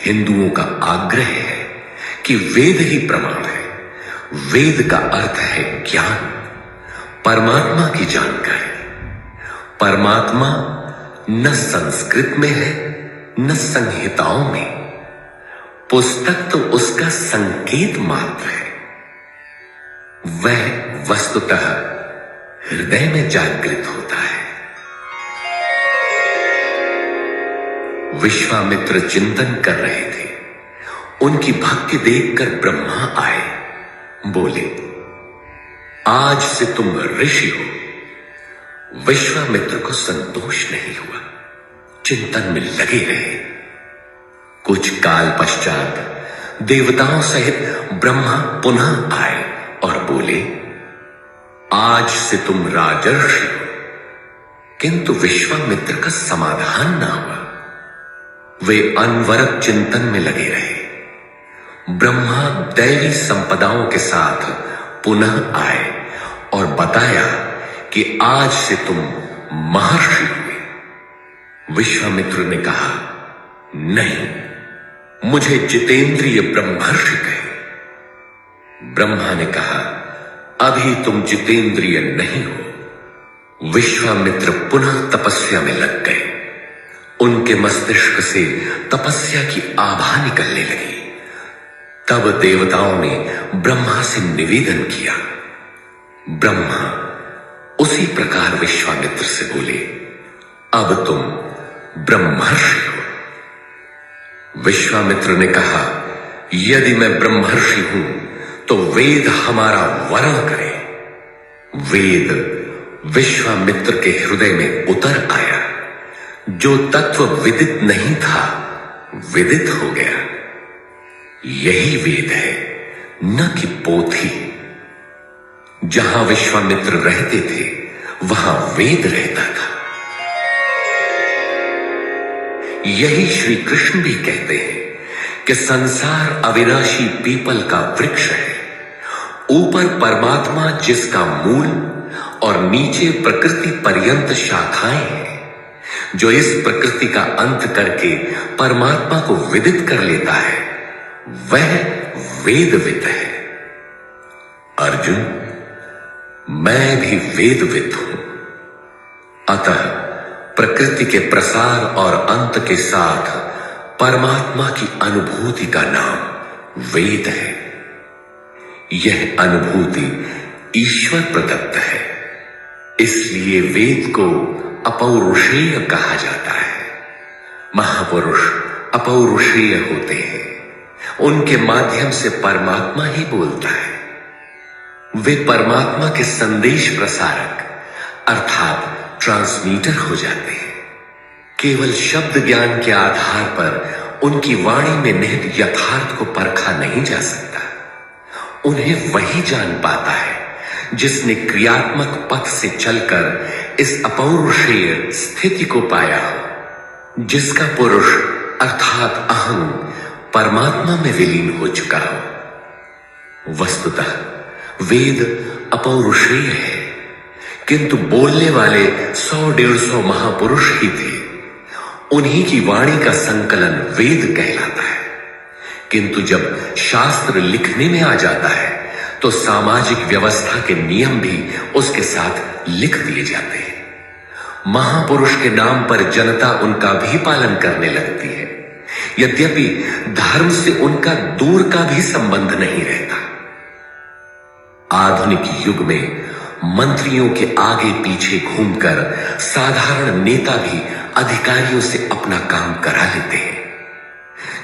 हिंदुओं का आग्रह है कि वेद ही प्रमाण है। वेद का अर्थ है ज्ञान, परमात्मा की जानकारी। परमात्मा न संस्कृत में है न संहिताओं में, पुस्तक तो उसका संकेत मात्र है। वह वस्तुतः हृदय में जागृत होता है। विश्वामित्र चिंतन कर रहे थे। उनकी भक्ति देखकर ब्रह्मा आए। बोले, आज से तुम ऋषि हो। विश्वामित्र को संतोष नहीं हुआ, चिंतन में लगे रहे। कुछ काल पश्चात देवताओं सहित ब्रह्मा पुनः आए और बोले, आज से तुम राजर्षि हो। किंतु विश्वामित्र का समाधान ना हुआ। वे अनवरत चिंतन में लगे रहे। ब्रह्मा दैवी संपदाओं के साथ पुनः आए और बताया कि आज से तुम महर्षि हुए। विश्वामित्र ने कहा, नहीं, मुझे जितेंद्रिय ब्रह्मर्षि कहे। ब्रह्मा ने कहा, अभी तुम जितेंद्रिय नहीं हो। विश्वामित्र पुनः तपस्या में लग गए। उनके मस्तिष्क से तपस्या की आभा निकलने लगी। तब देवताओं ने ब्रह्मा से निवेदन किया। ब्रह्मा उसी प्रकार विश्वामित्र से बोले, अब तुम ब्रह्मर्षि हो। विश्वामित्र ने कहा, यदि मैं ब्रह्मर्षि हूं तो वेद हमारा वरण करे। वेद विश्वामित्र के हृदय में उतर आया। जो तत्व विदित नहीं था विदित हो गया। यही वेद है, न कि पोथी। जहां विश्वामित्र रहते थे वहां वेद रहता था। यही श्री कृष्ण भी कहते हैं कि संसार अविनाशी पीपल का वृक्ष है। ऊपर परमात्मा जिसका मूल और नीचे प्रकृति पर्यंत शाखाएं हैं। जो इस प्रकृति का अंत करके परमात्मा को विदित कर लेता है वह वेदविद है। अर्जुन, मैं भी वेदविद हूं। अतः प्रकृति के प्रसार और अंत के साथ परमात्मा की अनुभूति का नाम वेद है। यह अनुभूति ईश्वर प्रदत्त है, इसलिए वेद को अपौरुषेय कहा जाता है। महापुरुष अपौरुषेय होते हैं, उनके माध्यम से परमात्मा ही बोलता है। वे परमात्मा के संदेश प्रसारक अर्थात ट्रांसमीटर हो जाते हैं। केवल शब्द ज्ञान के आधार पर उनकी वाणी में निहित यथार्थ को परखा नहीं जा सकता। उन्हें वही जान पाता है जिसने क्रियात्मक पथ से चलकर इस अपौरुषेय स्थिति को पाया हो, जिसका पुरुष अर्थात अहं परमात्मा में विलीन हो चुका हो। वस्तुतः वेद अपौरुषेय है, किंतु बोलने वाले 100-150 महापुरुष ही थे। उन्हीं की वाणी का संकलन वेद कहलाता है। किंतु जब शास्त्र लिखने में आ जाता है तो सामाजिक व्यवस्था के नियम भी उसके साथ लिख दिए जाते हैं। महापुरुष के नाम पर जनता उनका भी पालन करने लगती है, यद्यपि धर्म से उनका दूर का भी संबंध नहीं रहता। आधुनिक युग में मंत्रियों के आगे पीछे घूमकर साधारण नेता भी अधिकारियों से अपना काम करा लेते हैं,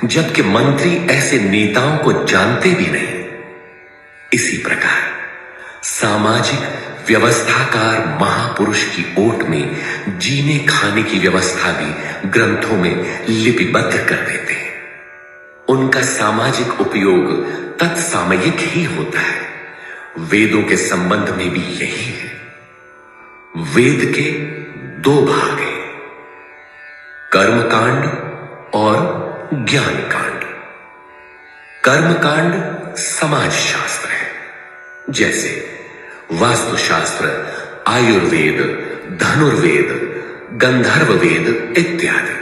जबकि मंत्री ऐसे नेताओं को जानते भी नहीं। इसी प्रकार सामाजिक व्यवस्थाकार महापुरुष की ओट में जीने खाने की व्यवस्था भी ग्रंथों में लिपिबद्ध कर देते हैं। उनका सामाजिक उपयोग तत्सामयिक ही होता है। वेदों के संबंध में भी यही है। वेद के 2 भाग हैं, कर्मकांड और ज्ञान कांड। कर्मकांड समाज शास्त्र है, जैसे वास्तुशास्त्र, आयुर्वेद, धनुर्वेद, गंधर्व वेद इत्यादि।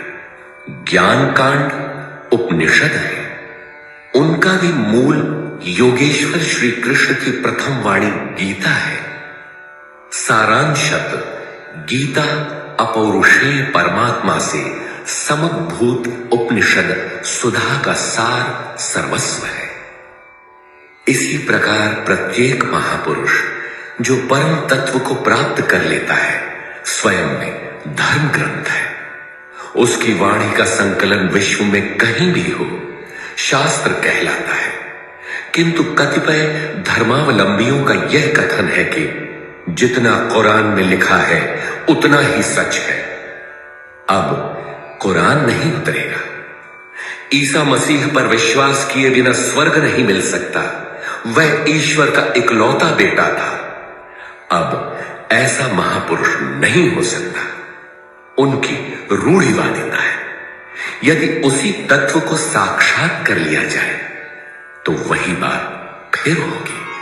ज्ञान कांड उपनिषद है। उनका भी मूल योगेश्वर श्री कृष्ण की प्रथम वाणी गीता है। सारांशत गीता अपौरुषेय परमात्मा से समभूत उपनिषद सुधा का सार सर्वस्व है। इसी प्रकार प्रत्येक महापुरुष जो परम तत्व को प्राप्त कर लेता है स्वयं में धर्म ग्रंथ है। उसकी वाणी का संकलन विश्व में कहीं भी हो शास्त्र कहलाता है। किंतु कतिपय धर्मावलंबियों का यह कथन है कि जितना कुरान में लिखा है उतना ही सच है। अब कुरान नहीं उतरेगा। ईसा मसीह पर विश्वास किए बिना स्वर्ग नहीं मिल सकता। वह ईश्वर का इकलौता बेटा था। अब ऐसा महापुरुष नहीं हो सकता। उनकी रूढ़िवादिता है। यदि उसी तत्व को साक्षात कर लिया जाए तो वही बात फिर होगी।